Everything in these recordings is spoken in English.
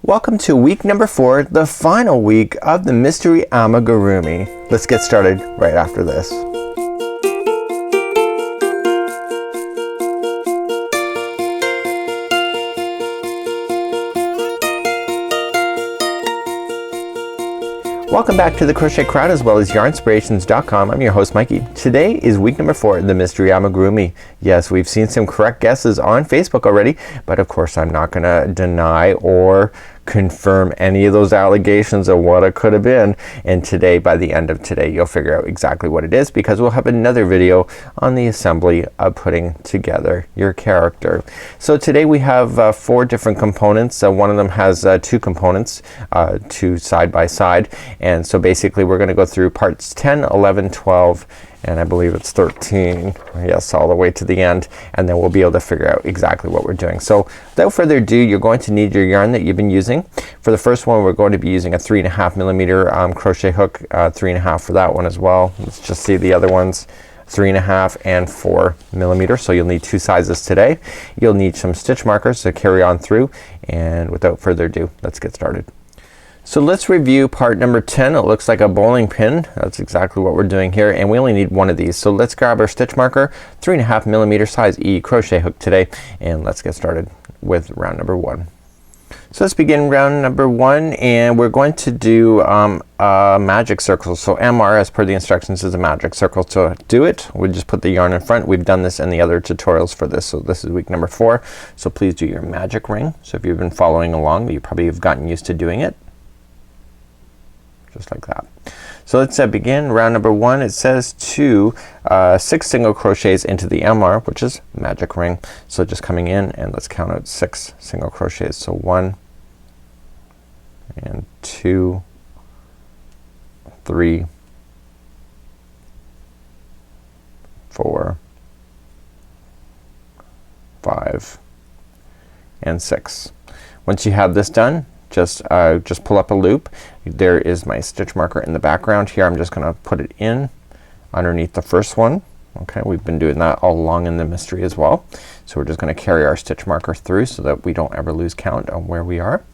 Welcome to week number 4, the final week of the mystery amigurumi. Let's get started right after this. Welcome back to the Crochet Crowd as well as yarnspirations.com. I'm your host Mikey. Today is week number 4, the mystery amigurumi. Yes, we've seen some correct guesses on Facebook already, but of course I'm not gonna deny or confirm any of those allegations of what it could have been. And today, by the end of today, you'll figure out exactly what it is, because we'll have another video on the assembly of putting together your character. So today we have 4 different components. One of them has 2 components, 2 side by side. And so basically we're gonna go through parts 10, 11, 12, and I believe it's 13, yes, all the way to the end, and then we'll be able to figure out exactly what we're doing. So without further ado, you're going to need your yarn that you've been using. For the first one, we're going to be using a 3.5 millimeter crochet hook, 3.5 for that one as well. Let's just see the other ones, 3.5 and 4 millimeters. So you'll need 2 sizes today. You'll need some stitch markers to carry on through, and without further ado, let's get started. So let's review part number 10. It looks like a bowling pin. That's exactly what we're doing here, and we only need one of these. So let's grab our stitch marker, 3.5 millimeter size E crochet hook today, and let's get started with round number 1. So let's begin round number 1, and we're going to do a magic circle. So MR, as per the instructions, is a magic circle. To do it, we just put the yarn in front. We've done this in the other tutorials for this. So this is week number 4. So please do your magic ring. So if you've been following along, you probably have gotten used to doing it. Just like that. So let's begin round number 1. It says to 6 single crochets into the MR, which is magic ring. So just coming in, and let's count out 6 single crochets. So 1 and 2, 3, 4, 5, and 6. Once you have this done, just pull up a loop. There is my stitch marker in the background here. I'm just gonna put it in underneath the first one. Okay, we've been doing that all along in the mystery as well. So we're just gonna carry our stitch marker through so that we don't ever lose count on where we are.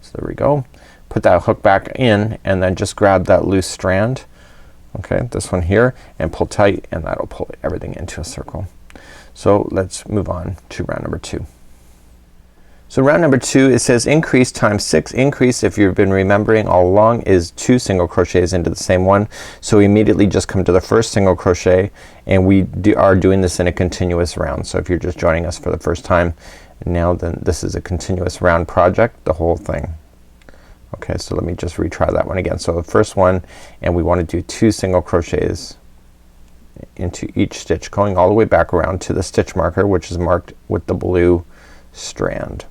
So there we go. Put that hook back in, and then just grab that loose strand, okay, this one here, and pull tight, and that'll pull everything into a circle. So let's move on to round number 2. So round number 2, it says increase times 6. Increase, if you've been remembering all along, is 2 single crochets into the same one. So immediately just come to the first single crochet, and we are doing this in a continuous round. So if you're just joining us for the first time now, then this is a continuous round project, the whole thing. Okay, so let me just retry that one again. So the first one, and we want to do 2 single crochets into each stitch, going all the way back around to the stitch marker, which is marked with the blue strand.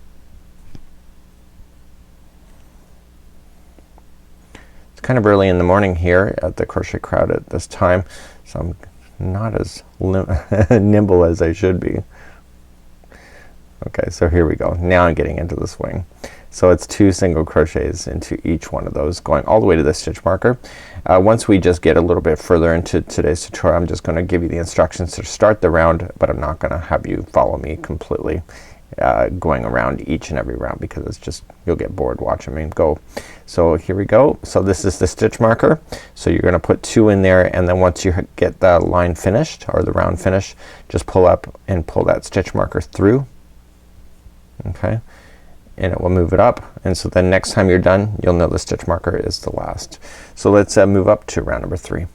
It's kind of early in the morning here at the Crochet Crowd at this time, so I'm not as nimble as I should be. Okay, so here we go. Now I'm getting into the swing. So it's 2 single crochets into each one of those, going all the way to the stitch marker. Once we just get a little bit further into today's tutorial, I'm just gonna give you the instructions to start the round, but I'm not gonna have you follow me completely going around each and every round, because it's just, you'll get bored watching me go. So here we go. So this is the stitch marker. So you're gonna put 2 in there, and then once you get the line finished or the round finished, just pull up and pull that stitch marker through. Okay, and it will move it up, and so then next time you're done, you'll know the stitch marker is the last. So let's move up to round number 3.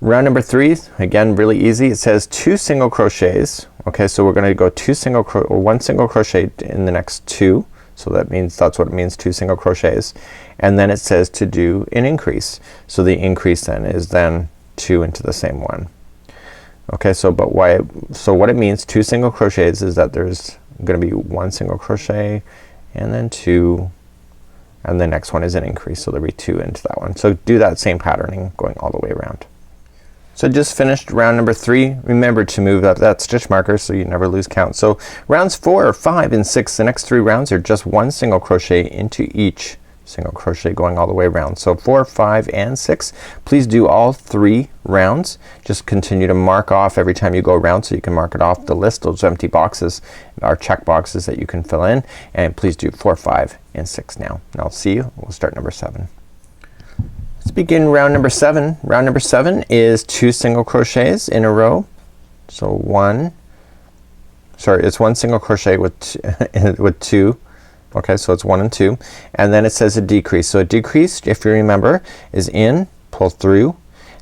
Round number 3, again, really easy. It says 2 single crochets. Okay, so we're gonna go 1 single crochet in the next 2. So that means, that's what it means, 2 single crochets. And then it says to do an increase. So the increase then is then 2 into the same one. Okay, so but why, so what it means, 2 single crochets, is that there's gonna be 1 single crochet, and then 2, and the next one is an increase. So there'll be 2 into that one. So do that same patterning going all the way around. So just finished round number 3. Remember to move up that stitch marker so you never lose count. So rounds 4, 5, and 6, the next 3 rounds are just 1 single crochet into each single crochet going all the way around. So 4, 5 and 6. Please do all 3 rounds. Just continue to mark off every time you go around so you can mark it off the list. Those empty boxes are check boxes that you can fill in, and please do 4, 5 and 6 now. And I'll see you. We'll start number 7. Let's begin round number 7. Round number 7 is 2 single crochets in a row. So it's 1 single crochet with 2. Okay, so it's 1 and 2, and then it says a decrease. So a decrease, if you remember, is in, pull through,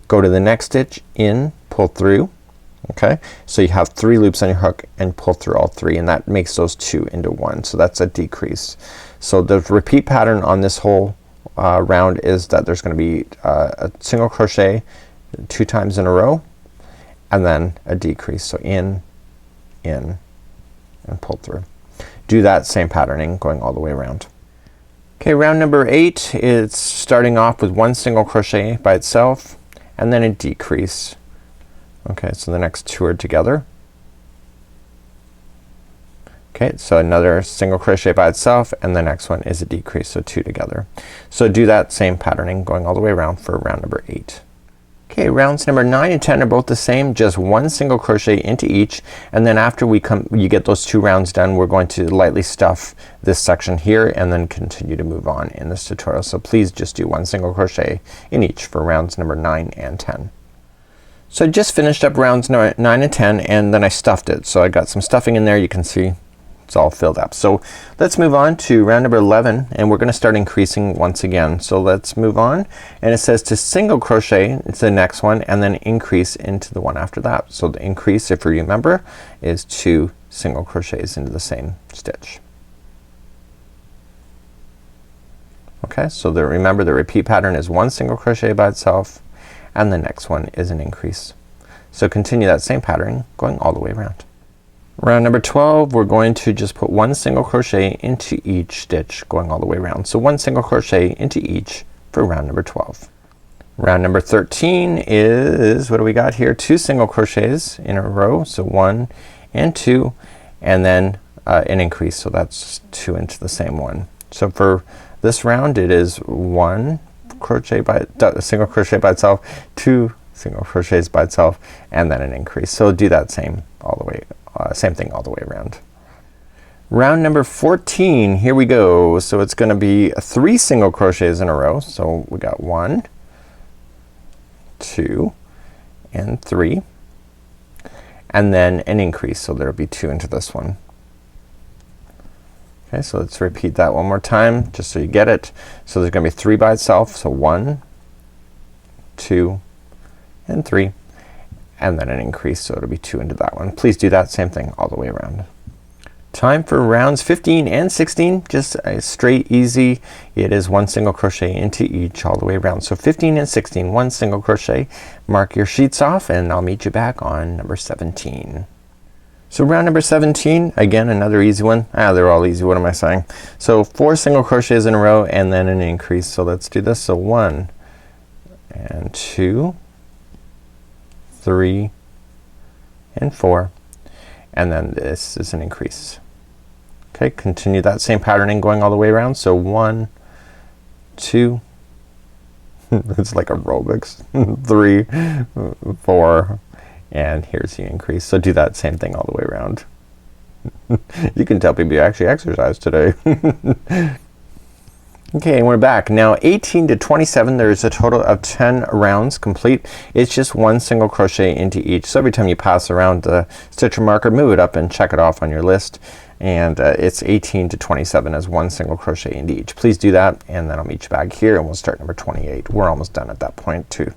go to the next stitch, in, pull through. Okay, so you have 3 loops on your hook and pull through all 3, and that makes those 2 into 1. So that's a decrease. So the repeat pattern on this whole round is that there's going to be a single crochet 2 times in a row, and then a decrease. So in, and pull through. Do that same patterning going all the way around. Okay, round number 8 is starting off with 1 single crochet by itself and then a decrease. Okay, so the next 2 are together. Okay, so another single crochet by itself, and the next one is a decrease, so 2 together. So do that same patterning going all the way around for round number 8. Okay, rounds number 9 and 10 are both the same, just 1 single crochet into each, and then after you get those 2 rounds done, we're going to lightly stuff this section here and then continue to move on in this tutorial. So please just do 1 single crochet in each for rounds number 9 and 10. So I just finished up rounds 9 and 10, and then I stuffed it. So I got some stuffing in there. You can see it's all filled up. So let's move on to round number 11, and we're gonna start increasing once again. So let's move on, and it says to single crochet into the next one and then increase into the one after that. So the increase, if you remember, is 2 single crochets into the same stitch. Okay, so remember the repeat pattern is 1 single crochet by itself and the next one is an increase. So continue that same pattern going all the way around. Round number 12, we're going to just put 1 single crochet into each stitch going all the way around. So 1 single crochet into each for round number 12. Round number 13 is, what do we got here? 2 single crochets in a row. So 1 and 2, and then an increase. So that's 2 into the same one. So for this round it is 1 single crochet by itself, 2 single crochets by itself, and then an increase. So do that same all the way. Same thing all the way around. Round number 14, here we go. So it's gonna be 3 single crochets in a row. So we got 1, 2 and 3, and then an increase. So there'll be 2 into this one. Okay, so let's repeat that one more time just so you get it. So there's gonna be 3 by itself. So 1, 2 and 3, and then an increase, so it'll be 2 into that one. Please do that same thing all the way around. Time for rounds 15 and 16. Just straight, easy. It is 1 single crochet into each all the way around. So 15 and 16, 1 single crochet. Mark your sheets off and I'll meet you back on number 17. So round number 17, again another easy one. They're all easy, what am I saying? So 4 single crochets in a row and then an increase. So let's do this. So 1 and 2, 3 and 4, and then this is an increase. Okay, continue that same patterning going all the way around. So 1, 2, it's like aerobics, 3, 4, and here's the increase. So do that same thing all the way around. You can tell people you actually exercised today. Okay, and we're back. Now 18 to 27, there's a total of 10 rounds complete. It's just 1 single crochet into each. So every time you pass around the stitcher marker, move it up and check it off on your list. And it's 18 to 27 as 1 single crochet into each. Please do that, and then I'll meet you back here and we'll start number 28. We're almost done at that point too.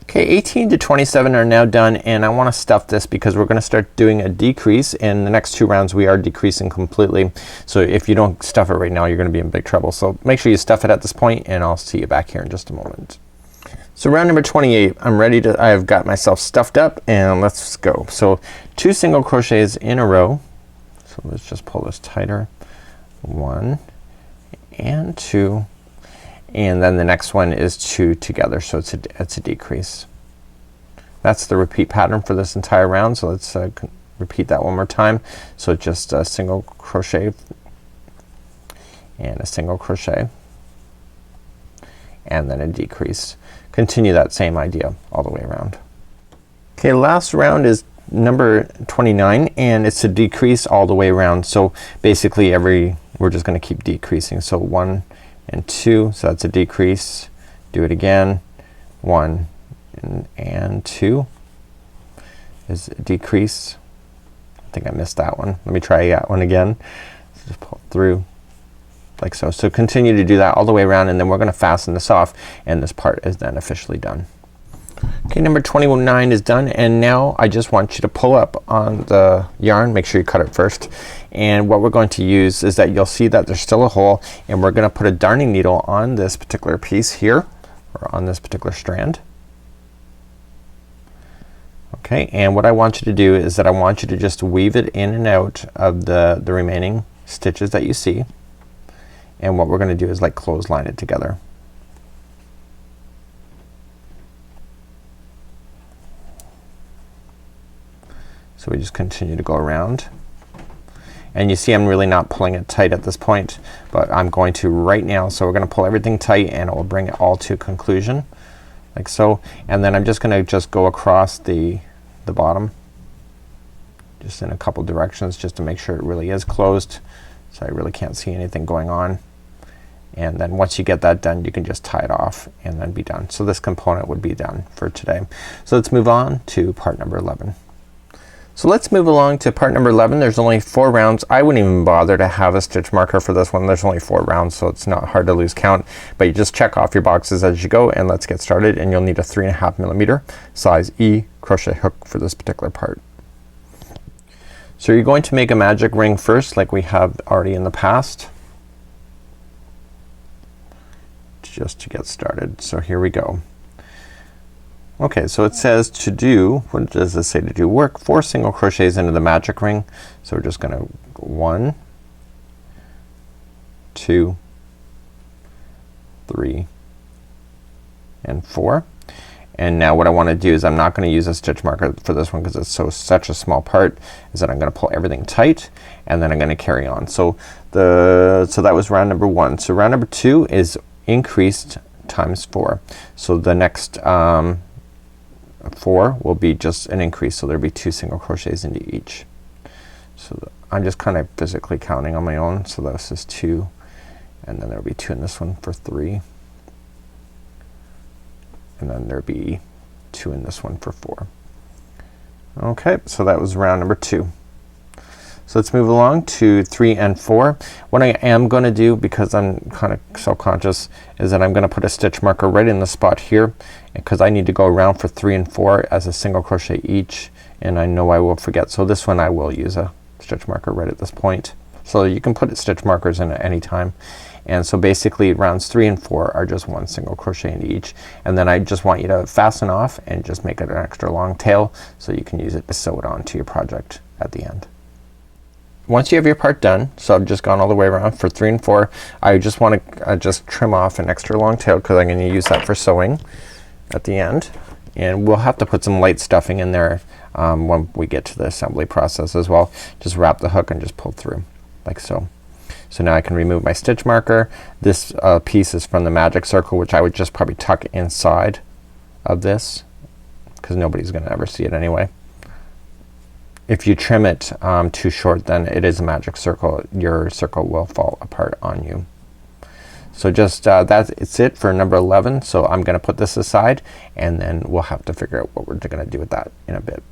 Okay, 18 to 27 are now done, and I want to stuff this because we're going to start doing a decrease. In the next 2 rounds we are decreasing completely. So if you don't stuff it right now, you're going to be in big trouble. So make sure you stuff it at this point, and I'll see you back here in just a moment. So round number 28, I've got myself stuffed up, and let's go. So 2 single crochets in a row. So let's just pull this tighter. 1 and 2. And then the next one is 2 together, so it's a decrease. That's the repeat pattern for this entire round. So let's repeat that one more time. So just a single crochet and a single crochet, and then a decrease. Continue that same idea all the way around. Okay, last round is number 29 and it's a decrease all the way around. So basically we're just gonna keep decreasing. So 1 and 2, so that's a decrease. Do it again. 1 and 2 is a decrease. I think I missed that one. Let me try that one again. So just pull it through like so. So continue to do that all the way around and then we're gonna fasten this off and this part is then officially done. Okay, number 29 is done and now I just want you to pull up on the yarn. Make sure you cut it first. And what we're going to use is that you'll see that there's still a hole and we're gonna put a darning needle on this particular piece here or on this particular strand. Okay, and what I want you to do is that I want you to just weave it in and out of the remaining stitches that you see. And what we're gonna do is like clothesline it together. So we just continue to go around. And you see I'm really not pulling it tight at this point, but I'm going to right now. So we're gonna pull everything tight and it will bring it all to conclusion like so. And then I'm just gonna go across the bottom just in a couple directions just to make sure it really is closed. So I really can't see anything going on. And then once you get that done you can just tie it off and then be done. So this component would be done for today. So let's move on to part number 11. So let's move along to part number 11. There's only 4 rounds. I wouldn't even bother to have a stitch marker for this one. There's only 4 rounds so it's not hard to lose count, but you just check off your boxes as you go and let's get started. And you'll need a 3.5mm size E crochet hook for this particular part. So you're going to make a magic ring first like we have already in the past just to get started. So here we go. Okay, so it says to do, what does this say to do? Work 4 single crochets into the magic ring. So we're just gonna go 1, 2, 3, and 4. And now what I want to do is I'm not gonna use a stitch marker for this one because it's such a small part, is that I'm gonna pull everything tight and then I'm gonna carry on. So that was round number 1. So round number 2 is increased times 4. So the next 4 will be just an increase, so there'll be 2 single crochets into each. So I'm just kind of physically counting on my own. So this is 2 and then there'll be 2 in this one for 3 and then there'll be 2 in this one for 4. Okay, so that was round number 2. So let's move along to 3 and 4. What I am gonna do, because I'm kind of self-conscious, is that I'm gonna put a stitch marker right in the spot here because I need to go around for 3 and 4 as a single crochet each and I know I will forget. So this one I will use a stitch marker right at this point. So you can put stitch markers in at any time. And so basically rounds 3 and 4 are just 1 single crochet into each. And then I just want you to fasten off and just make it an extra long tail so you can use it to sew it onto your project at the end. Once you have your part done, so I've just gone all the way around for 3 and 4, I just want to just trim off an extra long tail because I'm going to use that for sewing at the end. And we'll have to put some light stuffing in there when we get to the assembly process as well. Just wrap the hook and just pull through like so. So now I can remove my stitch marker. This piece is from the magic circle, which I would just probably tuck inside of this because nobody's gonna ever see it anyway. If you trim it too short, then it is a magic circle. Your circle will fall apart on you. So just that's it for number 11. So I'm gonna put this aside and then we'll have to figure out what we're gonna do with that in a bit.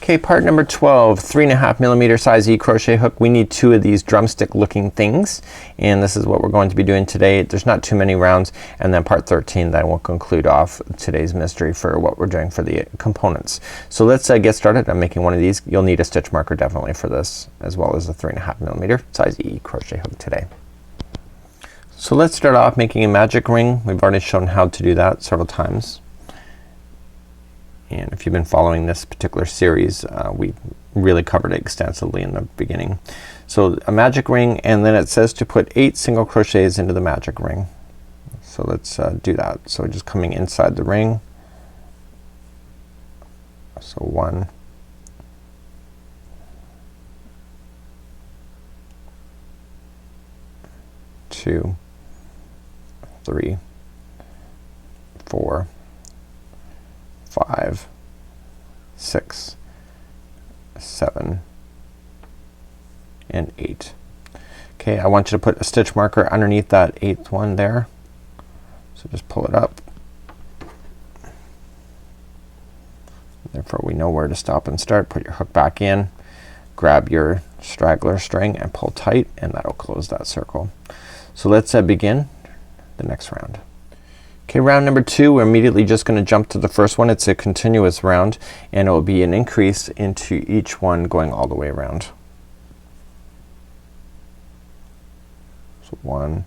Okay, part number 12, 3.5mm size E crochet hook. We need 2 of these drumstick looking things and this is what we're going to be doing today. There's not too many rounds, and then part 13 that will conclude off today's mystery for what we're doing for the components. So let's get started. I'm making one of these. You'll need a stitch marker definitely for this, as well as a 3.5mm size E crochet hook today. So let's start off making a magic ring. We've already shown how to do that several times. And if you've been following this particular series, we really covered it extensively in the beginning. So a magic ring, and then it says to put 8 single crochets into the magic ring. So let's do that. So just coming inside the ring. So 1, 2, 3, 4, 5, 6, 7, and 8. Okay, I want you to put a stitch marker underneath that 8th one there. So just pull it up. Therefore we know where to stop and start. Put your hook back in, grab your straggler string and pull tight, and that'll close that circle. So let's begin the next round. Okay, round number 2, we're immediately just gonna jump to the first one. It's a continuous round and it will be an increase into each one going all the way around. So 1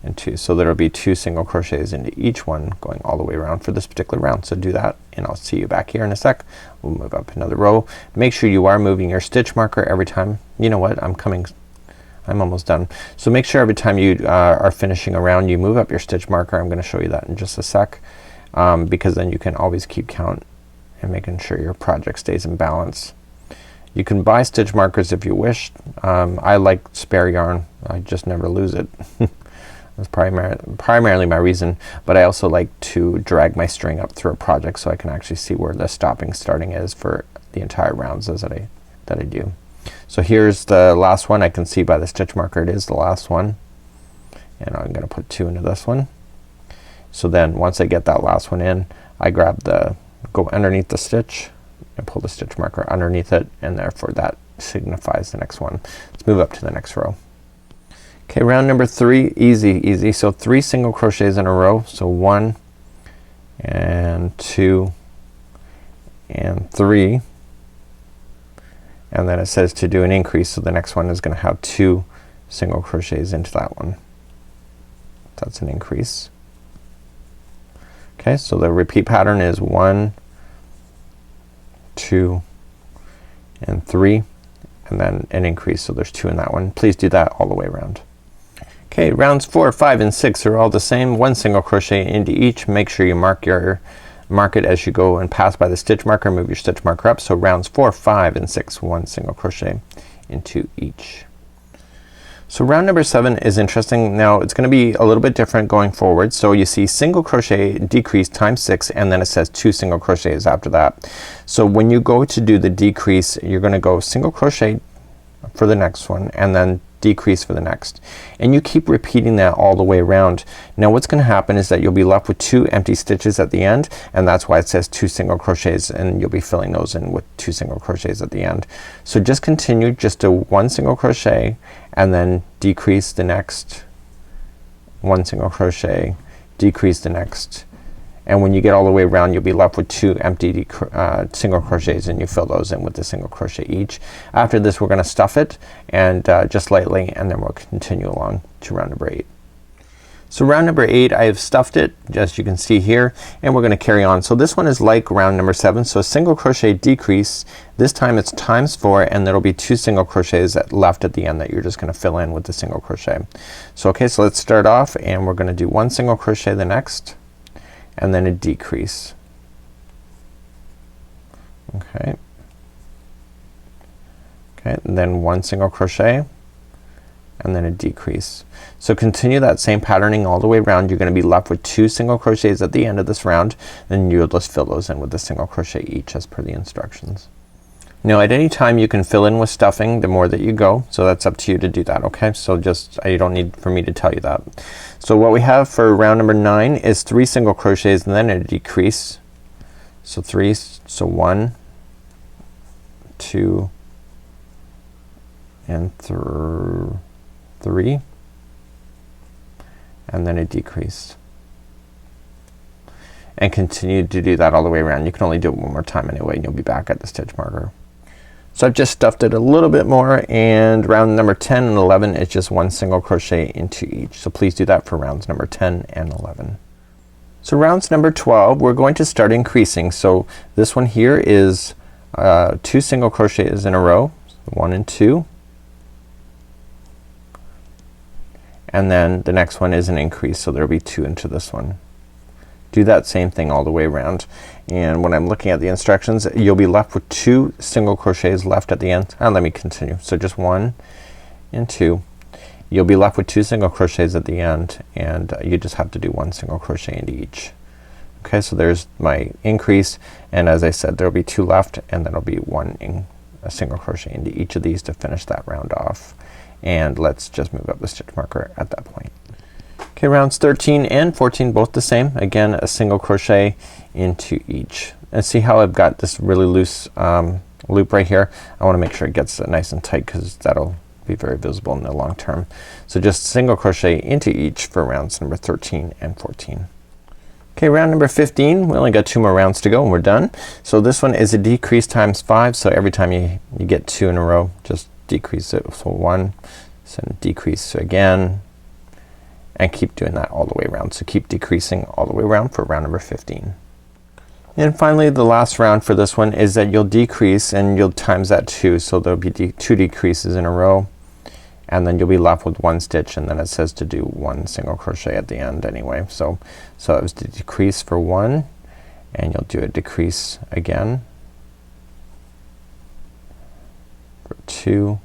and 2. So there'll be 2 single crochets into each one going all the way around for this particular round. So do that and I'll see you back here in a sec. We'll move up another row. Make sure you are moving your stitch marker every time. You know what? I'm almost done. So make sure every time you are finishing a round you move up your stitch marker. I'm gonna show you that in just a sec because then you can always keep count and making sure your project stays in balance. You can buy stitch markers if you wish. I like spare yarn. I just never lose it. That's primarily my reason, but I also like to drag my string up through a project so I can actually see where the starting is for the entire rounds that I do. So here's the last one. I can see by the stitch marker it is the last one, and I'm gonna put 2 into this one. So then once I get that last one in, I go underneath the stitch and pull the stitch marker underneath it, and therefore that signifies the next one. Let's move up to the next row. Okay, round number 3, easy. So 3 single crochets in a row. So 1 and 2 and 3, and then it says to do an increase, so the next one is gonna have 2 single crochets into that one. That's an increase. Okay, so the repeat pattern is 1, 2, and 3, and then an increase, so there's 2 in that one. Please do that all the way around. Okay, rounds 4, 5, and 6 are all the same. 1 single crochet into each. Make sure you mark it as you go and pass by the stitch marker. Move your stitch marker up. So rounds 4, 5, and 6, 1 single crochet into each. So round number 7 is interesting. Now it's gonna be a little bit different going forward. So you see single crochet decrease times 6, and then it says 2 single crochets after that. So when you go to do the decrease, you're gonna go single crochet for the next one and then decrease for the next, and you keep repeating that all the way around. Now what's gonna happen is that you'll be left with 2 empty stitches at the end, and that's why it says 2 single crochets, and you'll be filling those in with 2 single crochets at the end. So just continue, just do 1 single crochet and then decrease the next, 1 single crochet, decrease the next, and when you get all the way around you'll be left with 2 empty single crochets, and you fill those in with a single crochet each. After this we're gonna stuff it and just lightly, and then we'll continue along to round number 8. So round number 8, I have stuffed it as you can see here, and we're gonna carry on. So this one is like round number 7. So a single crochet decrease, this time it's times 4, and there'll be 2 single crochets left at the end that you're just gonna fill in with the single crochet. So okay, so let's start off, and we're gonna do 1 single crochet the next, and then a decrease. Okay, and then 1 single crochet and then a decrease. So continue that same patterning all the way around. You're gonna be left with 2 single crochets at the end of this round, then you'll just fill those in with a single crochet each as per the instructions. Now at any time you can fill in with stuffing the more that you go, so that's up to you to do that. Okay, so just you don't need for me to tell you that. So what we have for round number 9 is 3 single crochets and then a decrease. So 3, so 1, 2, and 3, and then a decrease, and continue to do that all the way around. You can only do it one more time anyway, and you'll be back at the stitch marker. So I've just stuffed it a little bit more, and round number 10 and 11 is just 1 single crochet into each. So please do that for rounds number 10 and 11. So rounds number 12 we're going to start increasing. So this one here is 2 single crochets in a row, 1 and 2, and then the next one is an increase, so there'll be 2 into this one. Do that same thing all the way around, and when I'm looking at the instructions you'll be left with 2 single crochets left at the end. Let me continue. So just 1 and 2. You'll be left with 2 single crochets at the end, and you just have to do 1 single crochet into each. Okay, so there's my increase, and as I said, there'll be 2 left, and then there'll be a single crochet into each of these to finish that round off. And let's just move up the stitch marker at that point. Okay, rounds 13 and 14 both the same. Again, a single crochet into each. And see how I've got this really loose loop right here? I wanna make sure it gets nice and tight, because that'll be very visible in the long term. So just single crochet into each for rounds number 13 and 14. Okay, round number 15, we only got 2 more rounds to go and we're done. So this one is a decrease times 5, so every time you get 2 in a row, just decrease it. So 1, so decrease again, and keep doing that all the way around. So keep decreasing all the way around for round number 15. And finally, the last round for this one is that you'll decrease and you'll times that 2, so there'll be 2 decreases in a row, and then you'll be left with 1 stitch, and then it says to do 1 single crochet at the end anyway. So it was to decrease for 1, and you'll do a decrease again for 2,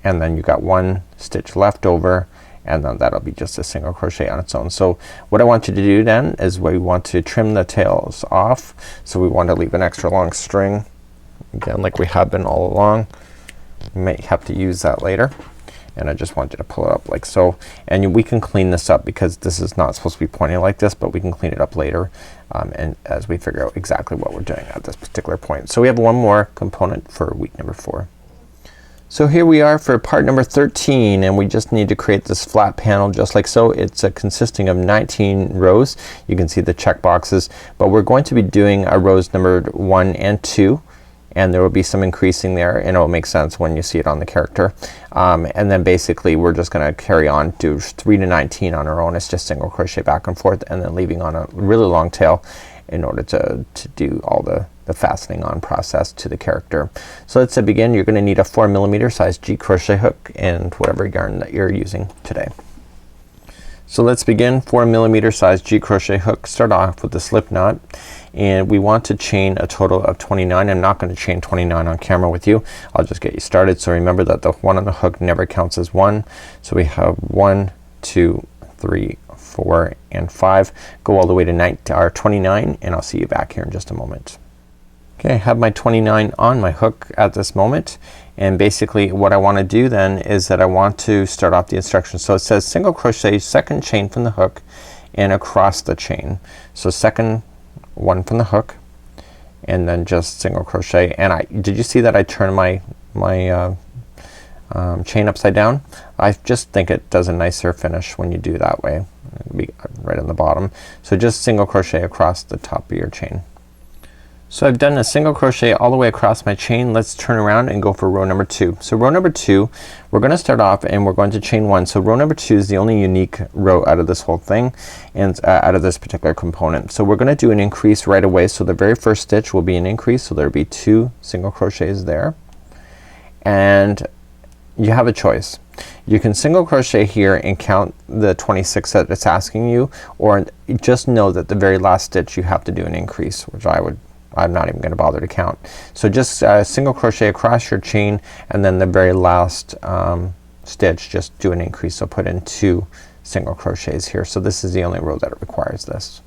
and then you got 1 stitch left over, and then that'll be just a single crochet on its own. So what I want you to do then is we want to trim the tails off. So we want to leave an extra long string, again like we have been all along. You may have to use that later, and I just want you to pull it up like so. And we can clean this up because this is not supposed to be pointing like this, but we can clean it up later and as we figure out exactly what we're doing at this particular point. So we have 1 more component for week number 4. So here we are for part number 13, and we just need to create this flat panel just like so. It's consisting of 19 rows. You can see the check boxes, but we're going to be doing rows numbered 1 and 2, and there will be some increasing there, and it will make sense when you see it on the character. And then basically we're just gonna carry on, do 3 to 19 on our own. It's just single crochet back and forth, and then leaving on a really long tail in order to do all the fastening on process to the character. So let's begin. You're gonna need a 4mm size G crochet hook and whatever yarn that you're using today. So let's begin. 4mm size G crochet hook. Start off with the slip knot, and we want to chain a total of 29. I'm not gonna chain 29 on camera with you. I'll just get you started. So remember that the 1 on the hook never counts as 1. So we have 1, 2, 3, 4, and 5. Go all the way to 29, and I'll see you back here in just a moment. Okay, I have my 29 on my hook at this moment, and basically what I want to do then is that I want to start off the instructions. So it says single crochet second chain from the hook and across the chain. So second one from the hook, and then just single crochet. And did you see that I turned my chain upside down? I just think it does a nicer finish when you do that way. It'll be right on the bottom. So just single crochet across the top of your chain. So I've done a single crochet all the way across my chain. Let's turn around and go for row number 2. So row number 2, we're gonna start off and we're going to chain 1. So row number 2 is the only unique row out of this whole thing, and out of this particular component. So we're gonna do an increase right away. So the very first stitch will be an increase, so there'll be 2 single crochets there, and you have a choice. You can single crochet here and count the 26 that it's asking you, or just know that the very last stitch you have to do an increase, which I'm not even gonna bother to count. So just single crochet across your chain, and then the very last stitch just do an increase. So put in 2 single crochets here. So this is the only row that it requires this.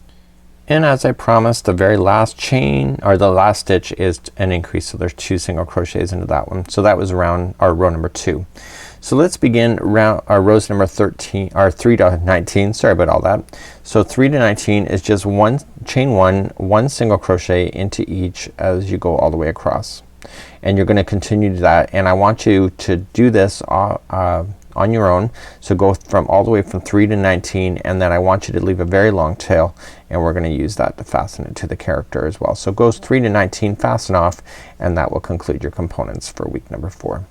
And as I promised, the very last chain or the last stitch is an increase. So there's 2 single crochets into that one. So that was row number 2. So let's begin rows number 13 or 3 to 19. Sorry about all that. So 3 to 19 is just chain 1 single crochet into each as you go all the way across, and you're gonna continue to that, and I want you to do this on your own. So go all the way from 3 to 19, and then I want you to leave a very long tail, and we're gonna use that to fasten it to the character as well. So it goes 3 to 19, fasten off, and that will conclude your components for week number 4.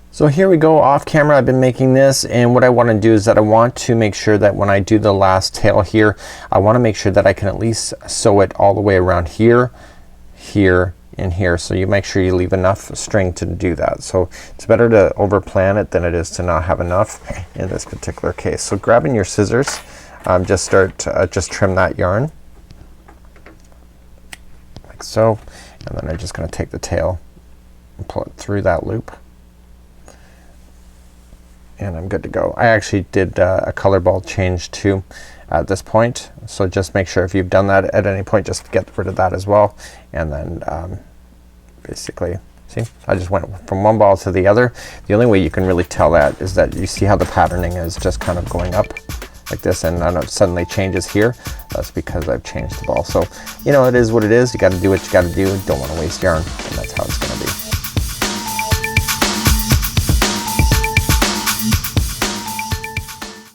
So here we go off camera. I've been making this, and what I want to do is that I want to make sure that when I do the last tail here, I want to make sure that I can at least sew it all the way around here, here, and here. So you make sure you leave enough string to do that. So it's better to over plan it than it is to not have enough in this particular case. So grabbing your scissors, just trim that yarn like so, and then I'm just gonna take the tail and pull it through that loop. and I'm good to go. I actually did a color ball change too at this point, so just make sure if you've done that at any point, just get rid of that as well. And then basically, see, I just went from one ball to the other. The only way you can really tell that is that you see how the patterning is just kind of going up like this, and then it suddenly changes here. That's because I've changed the ball. So you know, it is what it is. You got to do what you got to do. Don't want to waste yarn, and that's how it's going to be.